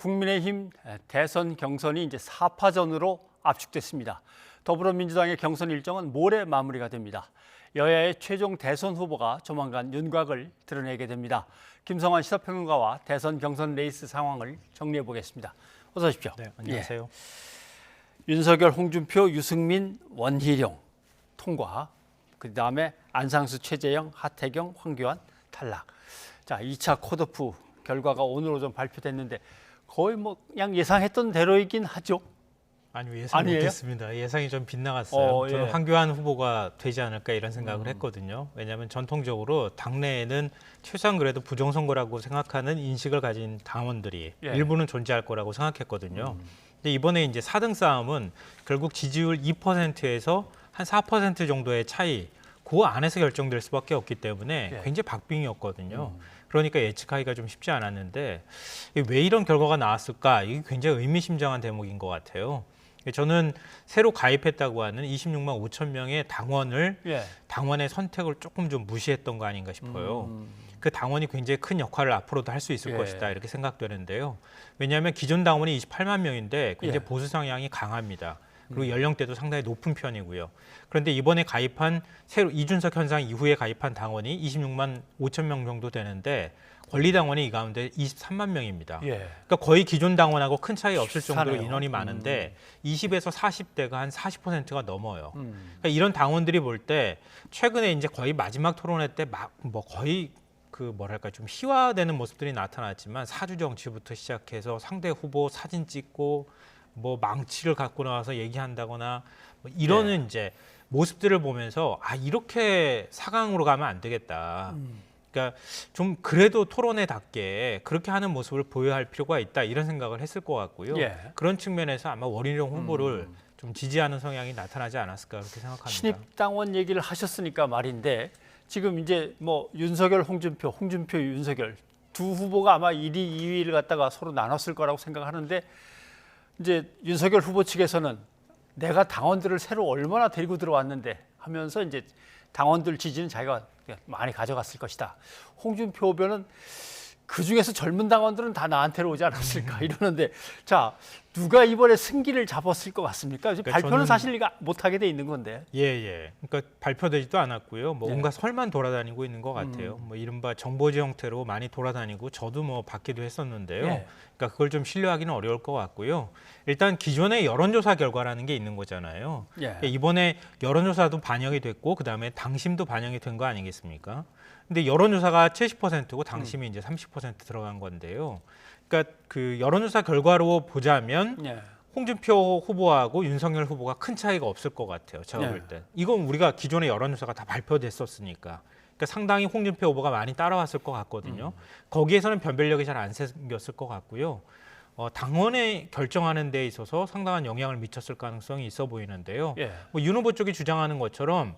국민의힘 대선 경선이 이제 4파전으로 압축됐습니다. 더불어민주당의 경선 일정은 모레 마무리가 됩니다. 여야의 최종 대선 후보가 조만간 윤곽을 드러내게 됩니다. 김성환 시사평론가와 대선 경선 레이스 상황을 정리해 보겠습니다. 어서 오십시오. 네, 안녕하세요. 윤석열, 홍준표, 유승민, 원희룡 통과. 그다음에 안상수, 최재형, 하태경, 황교안 탈락. 자, 2차 컷오프 결과가 오늘 오전 발표됐는데 거의 뭐 그냥 예상했던 대로이긴 하죠. 아니요, 예상 아니에요? 못했습니다. 예상이 좀 빗나갔어요. 저는 예. 황교안 후보가 되지 않을까 이런 생각을 했거든요. 왜냐하면 전통적으로 당내에는 최소한 그래도 부정선거라고 생각하는 인식을 가진 당원들이 예. 일부는 존재할 거라고 생각했거든요. 근데 이번에 이제 4등 싸움은 결국 지지율 2%에서 한 4% 정도의 차이, 그 안에서 결정될 수밖에 없기 때문에 예. 굉장히 박빙이었거든요. 그러니까 예측하기가 좀 쉽지 않았는데 왜 이런 결과가 나왔을까? 이게 굉장히 의미심장한 대목인 것 같아요. 저는 새로 가입했다고 하는 26만 5천 명의 당원을 예. 당원의 선택을 조금 좀 무시했던 거 아닌가 싶어요. 그 당원이 굉장히 큰 역할을 앞으로도 할 수 있을 예. 것이다 이렇게 생각되는데요. 왜냐하면 기존 당원이 28만 명인데 굉장히 예. 보수 성향이 강합니다. 그리고 연령대도 상당히 높은 편이고요. 그런데 이번에 가입한 새로 이준석 현상 이후에 가입한 당원이 26만 5천 명 정도 되는데 권리당원이 이 가운데 23만 명입니다. 예. 그러니까 거의 기존 당원하고 큰 차이 없을 정도로 비슷하네요. 인원이 많은데 20에서 40대가 한 40%가 넘어요. 음. 그러니까 이런 당원들이 볼 때 최근에 이제 거의 마지막 토론회 때 막 뭐 거의 그 뭐랄까 좀 희화되는 모습들이 나타났지만 사주 정치부터 시작해서 상대 후보 사진 찍고 뭐 망치를 갖고 나와서 얘기한다거나 뭐 이러는 이제 모습들을 보면서 아 이렇게 4강으로 가면 안 되겠다. 그러니까 좀 그래도 토론회답게 그렇게 하는 모습을 보여야 할 필요가 있다 이런 생각을 했을 것 같고요. 예. 그런 측면에서 아마 원희룡 후보를 좀 지지하는 성향이 나타나지 않았을까 그렇게 생각합니다. 신입 당원 얘기를 하셨으니까 말인데 지금 이제 뭐 윤석열, 홍준표, 윤석열 두 후보가 아마 1위, 2위를 갖다가 서로 나눴을 거라고 생각하는데 이제 윤석열 후보 측에서는 내가 당원들을 새로 얼마나 데리고 들어왔는데 하면서 이제 당원들 지지는 자기가 많이 가져갔을 것이다. 홍준표 후보는 그중에서 젊은 당원들은 다 나한테로 오지 않았을까 이러는데 자 누가 이번에 승기를 잡았을 것 같습니까? 그러니까 발표는 저는- 사실 못하게 돼 있는 건데. 예. 그러니까 발표되지도 않았고요. 뭐 네. 온갖 설만 돌아다니고 있는 것 같아요. 뭐 이른바 정보지 형태로 많이 돌아다니고 저도 뭐 받기도 했었는데요. 예. 그러니까 그걸 좀 신뢰하기는 어려울 것 같고요. 일단 기존의 여론조사 결과라는 게 있는 거잖아요. 예. 그러니까 이번에 여론조사도 반영이 됐고 그다음에 당심도 반영이 된 거 아니겠습니까? 근데 여론조사가 70%고 당심이 이제 30% 들어간 건데요. 그러니까 그 여론조사 결과로 보자면 예. 홍준표 후보하고 윤석열 후보가 큰 차이가 없을 것 같아요. 제가 네. 볼 때. 이건 우리가 기존의 여론조사가 다 발표됐었으니까. 그러니까 상당히 홍준표 후보가 많이 따라왔을 것 같거든요. 거기에서는 변별력이 잘 안 생겼을 것 같고요. 당원에 결정하는 데 있어서 상당한 영향을 미쳤을 가능성이 있어 보이는데요. 예. 뭐 윤 후보 쪽이 주장하는 것처럼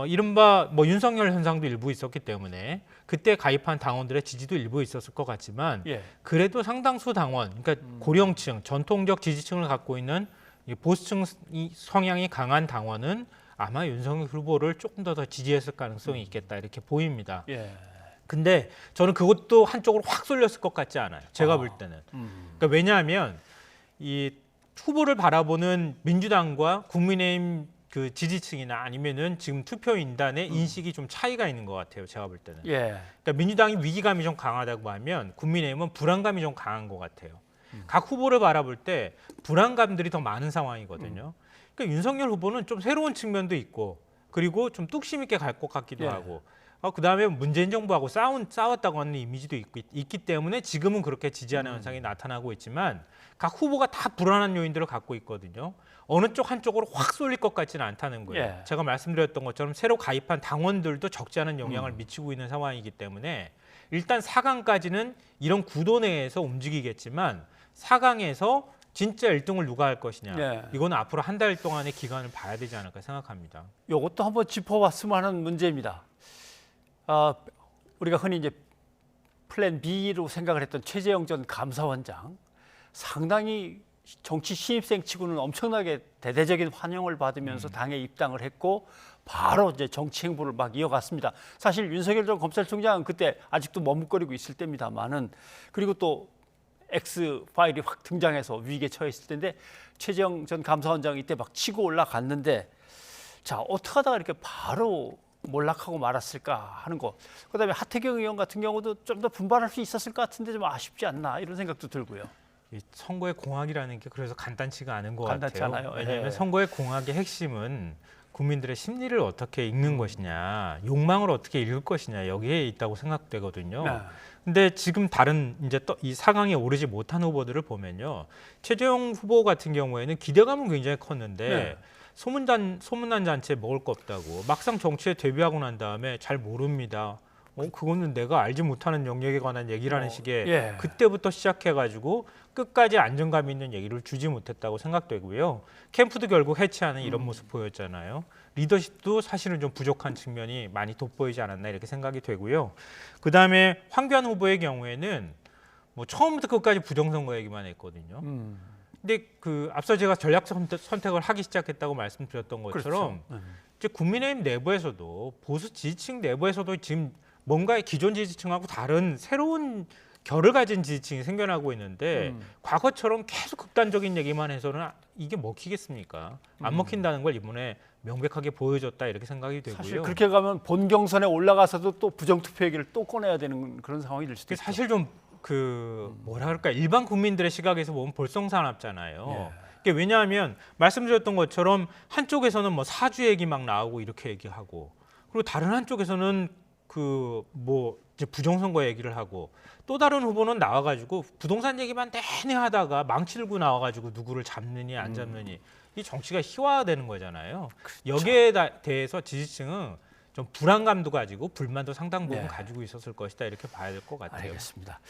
이른바 뭐 윤석열 현상도 일부 있었기 때문에 그때 가입한 당원들의 지지도 일부 있었을 것 같지만 예. 그래도 상당수 당원, 그러니까 고령층, 전통적 지지층을 갖고 있는 이 보수층 성향이 강한 당원은 아마 윤석열 후보를 조금 더 지지했을 가능성이 있겠다 이렇게 보입니다. 예. 근데 저는 그것도 한쪽으로 확 쏠렸을 것 같지 않아요. 제가 볼 때는. 그러니까 왜냐하면 이 후보를 바라보는 민주당과 국민의힘 그 지지층이나 아니면은 지금 투표인단의 인식이 좀 차이가 있는 것 같아요. 제가 볼 때는. 예. 그러니까 민주당이 위기감이 좀 강하다고 하면 국민의힘은 불안감이 좀 강한 것 같아요. 각 후보를 바라볼 때 불안감들이 더 많은 상황이거든요. 그러니까 윤석열 후보는 좀 새로운 측면도 있고 그리고 좀 뚝심 있게 갈 것 같기도 예. 하고 그다음에 문재인 정부하고 싸웠다고 하는 이미지도 있기 때문에 지금은 그렇게 지지하는 현상이 나타나고 있지만 각 후보가 다 불안한 요인들을 갖고 있거든요. 어느 쪽 한쪽으로 확 쏠릴 것 같지는 않다는 거예요. 예. 제가 말씀드렸던 것처럼 새로 가입한 당원들도 적지 않은 영향을 미치고 있는 상황이기 때문에 일단 4강까지는 이런 구도 내에서 움직이겠지만 4강에서 진짜 1등을 누가 할 것이냐. 예. 이거는 앞으로 한 달 동안의 기간을 봐야 되지 않을까 생각합니다. 이것도 한번 짚어봤으면 하는 문제입니다. 우리가 흔히 이제 플랜 B로 생각을 했던 최재형 전 감사원장 상당히 정치 신입생 치고는 엄청나게 대대적인 환영을 받으면서 당에 입당을 했고 바로 이제 정치 행보를 막 이어갔습니다. 사실 윤석열 전 검찰총장은 그때 아직도 머뭇거리고 있을 때입니다만은 그리고 또 X 파일이 확 등장해서 위기에 처했을 텐데 최재형 전 감사원장이 이때 막 치고 올라갔는데 자 어떻게 하다가 이렇게 바로 몰락하고 말았을까 하는 거. 그다음에 하태경 의원 같은 경우도 좀 더 분발할 수 있었을 것 같은데 좀 아쉽지 않나 이런 생각도 들고요. 이 선거의 공학이라는 게 그래서 간단치가 않은 것 간단치 같아요. 않아요. 왜냐하면 예. 선거의 공학의 핵심은 국민들의 심리를 어떻게 읽는 것이냐, 욕망을 어떻게 읽을 것이냐 여기에 있다고 생각되거든요. 네. 근데 지금 다른 이제 또 이 4강에 오르지 못한 후보들을 보면요, 최재형 후보 같은 경우에는 기대감은 굉장히 컸는데 네. 소문난 잔치에 먹을 거 없다고 막상 정치에 데뷔하고 난 다음에 잘 모릅니다. 그거는 내가 알지 못하는 영역에 관한 얘기라는 식의 예. 그때부터 시작해가지고 끝까지 안정감 있는 얘기를 주지 못했다고 생각되고요. 캠프도 결국 해체하는 이런 모습 보였잖아요. 리더십도 사실은 좀 부족한 측면이 많이 돋보이지 않았나 이렇게 생각이 되고요. 그다음에 황교안 후보의 경우에는 뭐 처음부터 끝까지 부정선거 얘기만 했거든요. 근데 그 앞서 제가 전략 선택을 하기 시작했다고 말씀드렸던 것처럼 그렇죠. 이제 국민의힘 내부에서도 보수 지지층 내부에서도 지금 뭔가의 기존 지지층하고 다른 새로운 결을 가진 지지층이 생겨나고 있는데 과거처럼 계속 극단적인 얘기만 해서는 이게 먹히겠습니까? 안 먹힌다는 걸 이번에 명백하게 보여줬다 이렇게 생각이 되고요. 사실 그렇게 가면 본 경선에 올라가서도 또 부정투표 얘기를 또 꺼내야 되는 그런 상황이 될 수도 있죠. 사실 좀 그 뭐라 그럴까 일반 국민들의 시각에서 보면 볼썽사납잖아요. 이게 왜냐하면 말씀드렸던 것처럼 한쪽에서는 뭐 사주 얘기 막 나오고 이렇게 얘기하고 그리고 다른 한쪽에서는 그 뭐 이제 부정선거 얘기를 하고 또 다른 후보는 나와가지고 부동산 얘기만 내내 하다가 망치들고 나와가지고 누구를 잡느니 안 잡느니 이 정치가 희화화되는 거잖아요. 여기에 대해서 지지층은 좀 불안감도 가지고 불만도 상당 부분 네. 가지고 있었을 것이다 이렇게 봐야 될 것 같아요. 알겠습니다.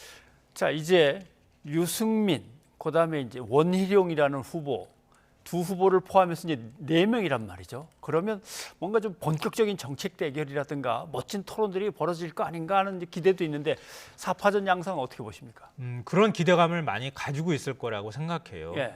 자 이제 유승민, 그다음에 이제 원희룡이라는 후보 두 후보를 포함해서 이제 4명이란 말이죠. 그러면 뭔가 좀 본격적인 정책 대결이라든가 멋진 토론들이 벌어질 거 아닌가 하는 이제 기대도 있는데 4파전 양상 어떻게 보십니까? 그런 기대감을 많이 가지고 있을 거라고 생각해요. 예.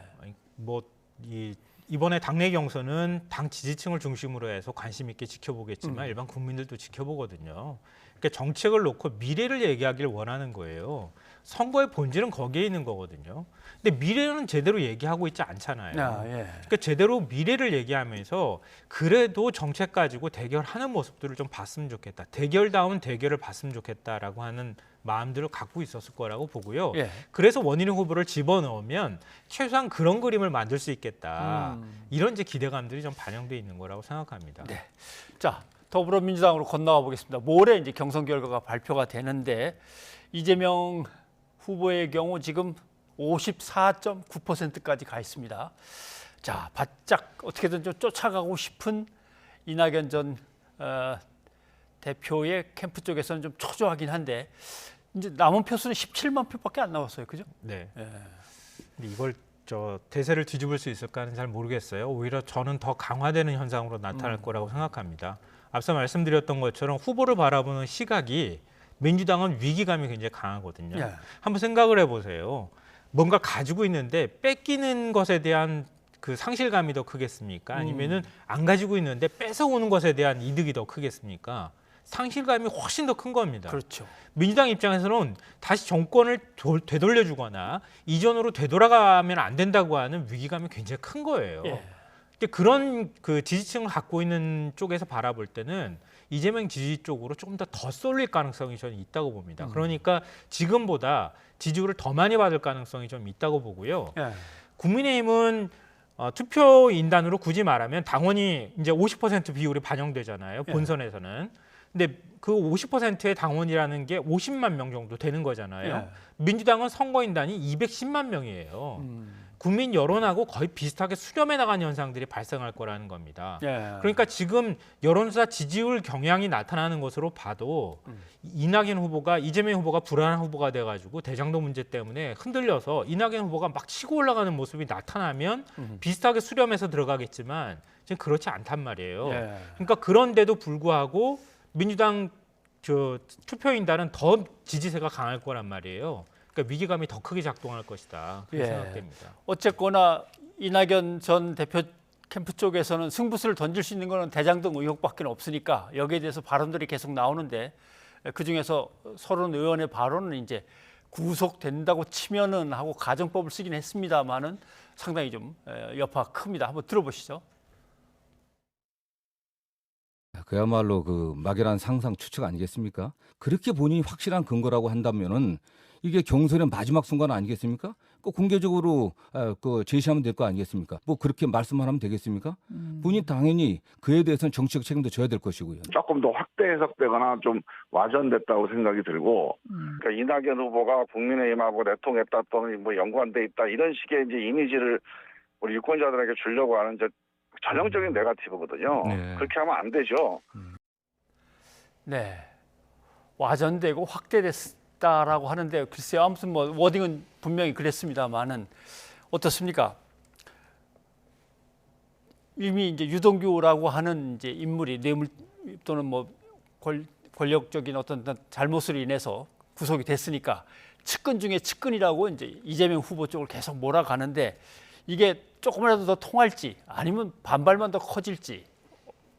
이번에 당내 경선은 당 지지층을 중심으로 해서 관심 있게 지켜보겠지만 일반 국민들도 지켜보거든요. 그러니까 정책을 놓고 미래를 얘기하기를 원하는 거예요. 선거의 본질은 거기에 있는 거거든요. 근데 미래는 제대로 얘기하고 있지 않잖아요. 예. 그러니까 제대로 미래를 얘기하면서 그래도 정책 가지고 대결하는 모습들을 좀 봤으면 좋겠다. 대결다운 대결을 봤으면 좋겠다라고 하는 마음들을 갖고 있었을 거라고 보고요. 예. 그래서 원희룡 후보를 집어넣으면 최소한 그런 그림을 만들 수 있겠다. 이런 이제 기대감들이 좀 반영돼 있는 거라고 생각합니다. 네. 자 더불어민주당으로 건너가 보겠습니다. 모레 이제 경선 결과가 발표가 되는데 이재명 후보의 경우 지금 54.9%까지 가 있습니다. 자, 바짝 어떻게든 좀 쫓아가고 싶은 이낙연 전 대표의 캠프 쪽에서는 좀 초조하긴 한데 이제 남은 표수는 17만 표밖에 안 나왔어요, 그죠? 네. 예. 근데 이걸 대세를 뒤집을 수 있을까는 잘 모르겠어요. 오히려 저는 더 강화되는 현상으로 나타날 거라고 생각합니다. 앞서 말씀드렸던 것처럼 후보를 바라보는 시각이 민주당은 위기감이 굉장히 강하거든요. 예. 한번 생각을 해보세요. 뭔가 가지고 있는데 뺏기는 것에 대한 그 상실감이 더 크겠습니까? 아니면은 안 가지고 있는데 뺏어오는 것에 대한 이득이 더 크겠습니까? 상실감이 훨씬 더 큰 겁니다. 그렇죠. 민주당 입장에서는 다시 정권을 되돌려주거나 이전으로 되돌아가면 안 된다고 하는 위기감이 굉장히 큰 거예요. 예. 근데 그런 그 지지층을 갖고 있는 쪽에서 바라볼 때는 이재명 지지 쪽으로 조금 더 쏠릴 가능성이 저는 있다고 봅니다. 그러니까 지금보다 지지율을 더 많이 받을 가능성이 좀 있다고 보고요. 예. 국민의힘은 투표 인단으로 굳이 말하면 당원이 이제 50% 비율이 반영되잖아요. 본선에서는. 근데 그 50%의 당원이라는 게 50만 명 정도 되는 거잖아요. 예. 민주당은 선거인단이 210만 명이에요. 국민 여론하고 거의 비슷하게 수렴해 나간 현상들이 발생할 거라는 겁니다. 예. 그러니까 지금 여론조사 지지율 경향이 나타나는 것으로 봐도 이낙연 후보가 이재명 후보가 불안한 후보가 돼가지고 대장동 문제 때문에 흔들려서 이낙연 후보가 막 치고 올라가는 모습이 나타나면 비슷하게 수렴해서 들어가겠지만 지금 그렇지 않단 말이에요. 예. 그러니까 그런데도 불구하고 민주당 투표인단은 더 지지세가 강할 거란 말이에요. 그러니까 위기감이 더 크게 작동할 것이다. 그렇게 예. 생각됩니다. 어쨌거나 이낙연 전 대표 캠프 쪽에서는 승부수를 던질 수 있는 거는 대장동 의혹밖에 없으니까 여기에 대해서 발언들이 계속 나오는데 그중에서 서른 의원의 발언은 이제 구속된다고 치면은 하고 가정법을 쓰긴 했습니다만은 상당히 좀 여파가 큽니다. 한번 들어보시죠. 그야말로 그 막연한 상상 추측 아니겠습니까? 그렇게 본인이 확실한 근거라고 한다면은 이게 경선의 마지막 순간 아니겠습니까? 그 공개적으로 그 제시하면 될 거 아니겠습니까? 뭐 그렇게 말씀만 하면 되겠습니까? 본인 당연히 그에 대해서는 정치적 책임도 져야 될 것이고요. 조금 더 확대 해석되거나 좀 와전됐다고 생각이 들고, 그러니까 이낙연 후보가 국민의힘하고 내통했다 또는 뭐 연관돼 있다 이런 식의 이제 이미지를 우리 유권자들에게 주려고 하는 전형적인 네거티브거든요. 네. 그렇게 하면 안 되죠. 네, 와전되고 확대됐다라고 하는데 글쎄요, 아무튼 뭐 워딩은 분명히 그랬습니다만은 어떻습니까? 이미 이제 유동규라고 하는 이제 인물이 뇌물 또는 뭐 권력적인 어떤 잘못으로 인해서 구속이 됐으니까 측근 중에 측근이라고 이제 이재명 후보 쪽을 계속 몰아가는데 이게 조금이라도 더 통할지 아니면 반발만 더 커질지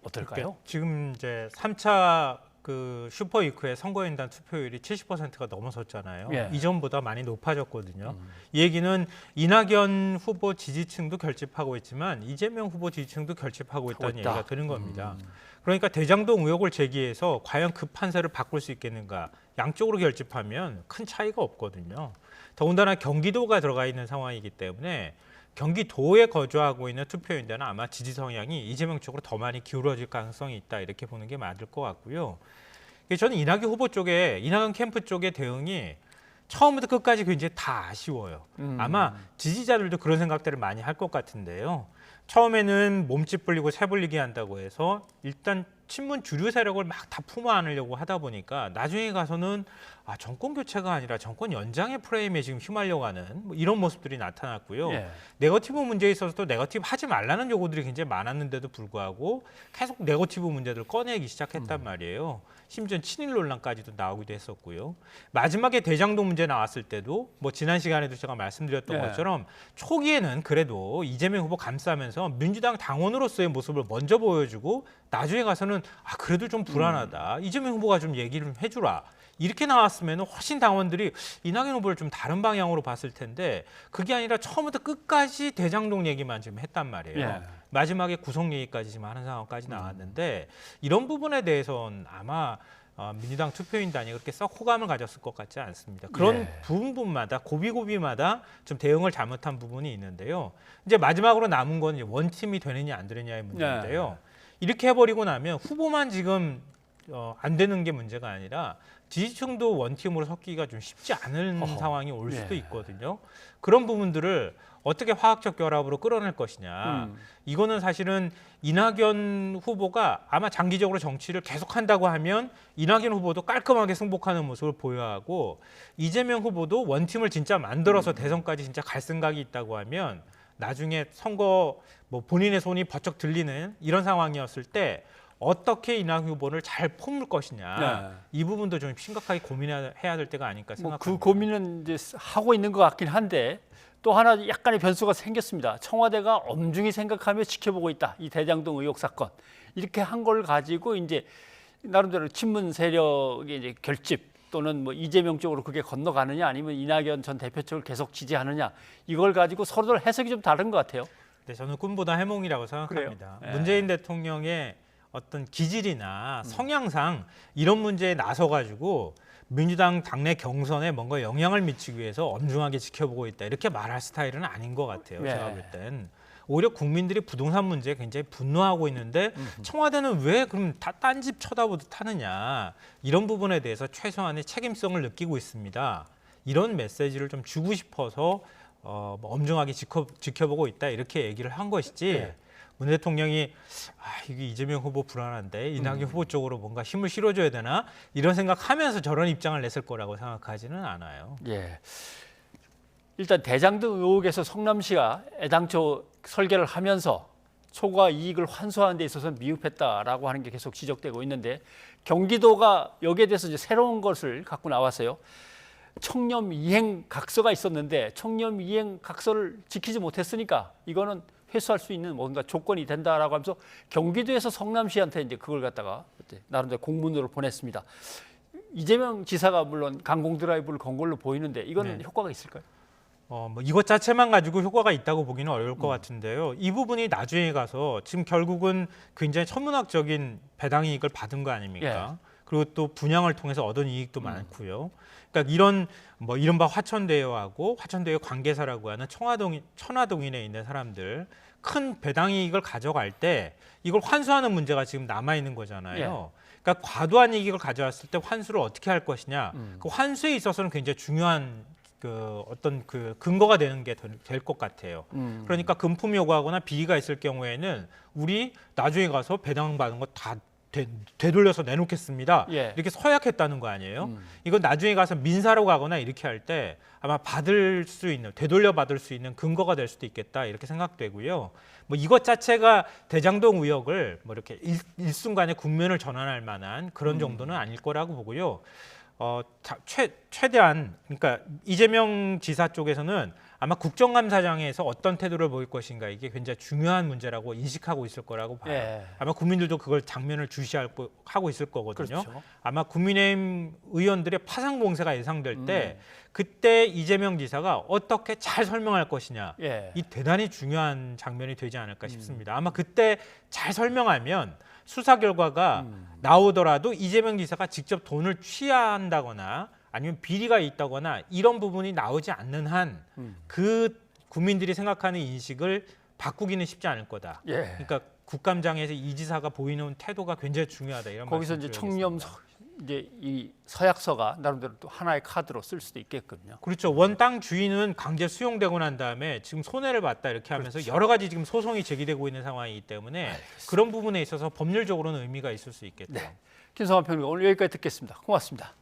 어떨까요? 그러니까 지금 이제 3차 그 슈퍼위크의 선거인단 투표율이 70%가 넘어섰잖아요. 예. 이전보다 많이 높아졌거든요. 이 얘기는 이낙연 후보 지지층도 결집하고 있지만 이재명 후보 지지층도 결집하고 있다는 있다. 얘기가 드는 겁니다. 그러니까 대장동 의혹을 제기해서 과연 그 판세를 바꿀 수 있겠는가? 양쪽으로 결집하면 큰 차이가 없거든요. 더군다나 경기도가 들어가 있는 상황이기 때문에 경기도에 거주하고 있는 투표인단은 아마 지지 성향이 이재명 쪽으로 더 많이 기울어질 가능성이 있다 이렇게 보는 게 맞을 것 같고요. 저는 이낙연 후보 쪽에 이낙연 캠프 쪽의 대응이 처음부터 끝까지 굉장히 다 아쉬워요. 아마 지지자들도 그런 생각들을 많이 할 것 같은데요. 처음에는 몸집 불리고 새 불리기 한다고 해서 일단 친문 주류 세력을 막 다 품어 안으려고 하다 보니까 나중에 가서는 정권 교체가 아니라 정권 연장의 프레임에 지금 휘말려가는 뭐 이런 모습들이 나타났고요. 예. 네거티브 문제에 있어서도 네거티브 하지 말라는 요구들이 굉장히 많았는데도 불구하고 계속 네거티브 문제들을 꺼내기 시작했단 말이에요. 심지어 친일 논란까지도 나오기도 했었고요. 마지막에 대장동 문제 나왔을 때도 뭐 지난 시간에도 제가 말씀드렸던 예. 것처럼 초기에는 그래도 이재명 후보 감싸면서 민주당 당원으로서의 모습을 먼저 보여주고 나중에 가서는 그래도 좀 불안하다. 이재명 후보가 좀 얘기를 좀 해주라. 이렇게 나왔으면 훨씬 당원들이 이낙연 후보를 좀 다른 방향으로 봤을 텐데 그게 아니라 처음부터 끝까지 대장동 얘기만 지금 했단 말이에요. 예. 마지막에 구속 얘기까지 지금 하는 상황까지 나왔는데 이런 부분에 대해서는 아마 민주당 투표인단이 그렇게 썩 호감을 가졌을 것 같지 않습니다. 그런 예. 부분마다 고비고비마다 좀 대응을 잘못한 부분이 있는데요. 이제 마지막으로 남은 건 이제 원팀이 되느냐 안 되느냐의 문제인데요. 이렇게 해버리고 나면 후보만 지금 안 되는 게 문제가 아니라 지지층도 원팀으로 섞기가 좀 쉽지 않은 상황이 올 수도 예. 있거든요. 그런 부분들을 어떻게 화학적 결합으로 끌어낼 것이냐. 이거는 사실은 이낙연 후보가 아마 장기적으로 정치를 계속한다고 하면 이낙연 후보도 깔끔하게 승복하는 모습을 보여야 하고 이재명 후보도 원팀을 진짜 만들어서 대선까지 진짜 갈 생각이 있다고 하면 나중에 선거 뭐 본인의 손이 버쩍 들리는 이런 상황이었을 때 어떻게 이낙연 후보를 잘 품을 것이냐. 네. 이 부분도 좀 심각하게 고민해야 될 때가 아닐까 생각합니다. 그 고민은 이제 하고 있는 것 같긴 한데 또 하나 약간의 변수가 생겼습니다. 청와대가 엄중히 생각하며 지켜보고 있다. 이 대장동 의혹 사건 이렇게 한 걸 가지고 이제 나름대로 친문 세력의 이제 결집 또는 뭐 이재명 쪽으로 그게 건너가느냐 아니면 이낙연 전 대표 쪽을 계속 지지하느냐 이걸 가지고 서로들 해석이 좀 다른 것 같아요. 네, 저는 꿈보다 해몽이라고 생각합니다. 그래요? 예. 문재인 대통령의 어떤 기질이나 성향상 이런 문제에 나서가지고 민주당 당내 경선에 뭔가 영향을 미치기 위해서 엄중하게 지켜보고 있다 이렇게 말할 스타일은 아닌 것 같아요. 네. 제가 볼 땐. 오히려 국민들이 부동산 문제에 굉장히 분노하고 있는데 청와대는 왜 그럼 다 딴 집 쳐다보듯 하느냐 이런 부분에 대해서 최소한의 책임성을 느끼고 있습니다. 이런 메시지를 좀 주고 싶어서 뭐 엄중하게 지켜보고 있다 이렇게 얘기를 한 것이지 네. 문 대통령이 이게 이재명 후보 불안한데 이낙연 후보 쪽으로 뭔가 힘을 실어줘야 되나 이런 생각하면서 저런 입장을 냈을 거라고 생각하지는 않아요. 예. 일단 대장동 의혹에서 성남시가 애당초 설계를 하면서 초과 이익을 환수하는 데 있어서 미흡했다라고 하는 게 계속 지적되고 있는데 경기도가 여기에 대해서 이제 새로운 것을 갖고 나왔어요. 청렴 이행 각서가 있었는데 청렴 이행 각서를 지키지 못했으니까 이거는 회수할 수 있는 뭔가 조건이 된다라고 하면서 경기도에서 성남시한테 이제 그걸 갖다가 나름대로 공문으로 보냈습니다. 이재명 지사가 물론 강공 드라이브를 건 걸로 보이는데 이거는 네. 효과가 있을까요? 뭐 이것 자체만 가지고 효과가 있다고 보기는 어려울 것 같은데요. 이 부분이 나중에 가서 지금 결국은 굉장히 천문학적인 배당 이익을 받은 거 아닙니까? 그리고 또 분양을 통해서 얻은 이익도 많고요. 그러니까 이런 뭐 이른바 화천대유하고 화천대유 관계사라고 하는 천화동인에 있는 사람들 큰 배당 이익을 가져갈 때 이걸 환수하는 문제가 지금 남아 있는 거잖아요. 그러니까 과도한 이익을 가져왔을 때 환수를 어떻게 할 것이냐. 그 환수에 있어서는 굉장히 중요한 그 어떤 그 근거가 되는 게 될 것 같아요. 그러니까 금품 요구하거나 비위가 있을 경우에는 우리 나중에 가서 배당 받은 거 다 되돌려서 내놓겠습니다. 이렇게 서약했다는 거 아니에요? 이건 나중에 가서 민사로 가거나 이렇게 할 때 아마 받을 수 있는 되돌려 받을 수 있는 근거가 될 수도 있겠다 이렇게 생각되고요. 뭐 이것 자체가 대장동 의혹을 뭐 이렇게 일순간에 국면을 전환할 만한 그런 정도는 아닐 거라고 보고요. 최대한 그러니까 이재명 지사 쪽에서는 아마 국정감사장에서 어떤 태도를 보일 것인가 이게 굉장히 중요한 문제라고 인식하고 있을 거라고 봐요. 아마 국민들도 그걸 장면을 주시하고 있을 거거든요. 그렇죠. 아마 국민의힘 의원들의 파상 공세가 예상될 때 그때 이재명 지사가 어떻게 잘 설명할 것이냐 이 대단히 중요한 장면이 되지 않을까 싶습니다. 아마 그때 잘 설명하면 수사 결과가 나오더라도 이재명 지사가 직접 돈을 취한다거나 아니면 비리가 있다거나 이런 부분이 나오지 않는 한 그 국민들이 생각하는 인식을 바꾸기는 쉽지 않을 거다. 그러니까 국감장에서 이 지사가 보이는 태도가 굉장히 중요하다. 이런 거기서 이제 청렴 이제 이 서약서가 나름대로 또 하나의 카드로 쓸 수도 있겠군요. 그렇죠. 원 땅 주인은 강제 수용되고 난 다음에 지금 손해를 봤다 이렇게 하면서 여러 가지 지금 소송이 제기되고 있는 상황이기 때문에 그런 부분에 있어서 법률적으로는 의미가 있을 수 있겠죠. 김성환 평론가 오늘 여기까지 듣겠습니다. 고맙습니다.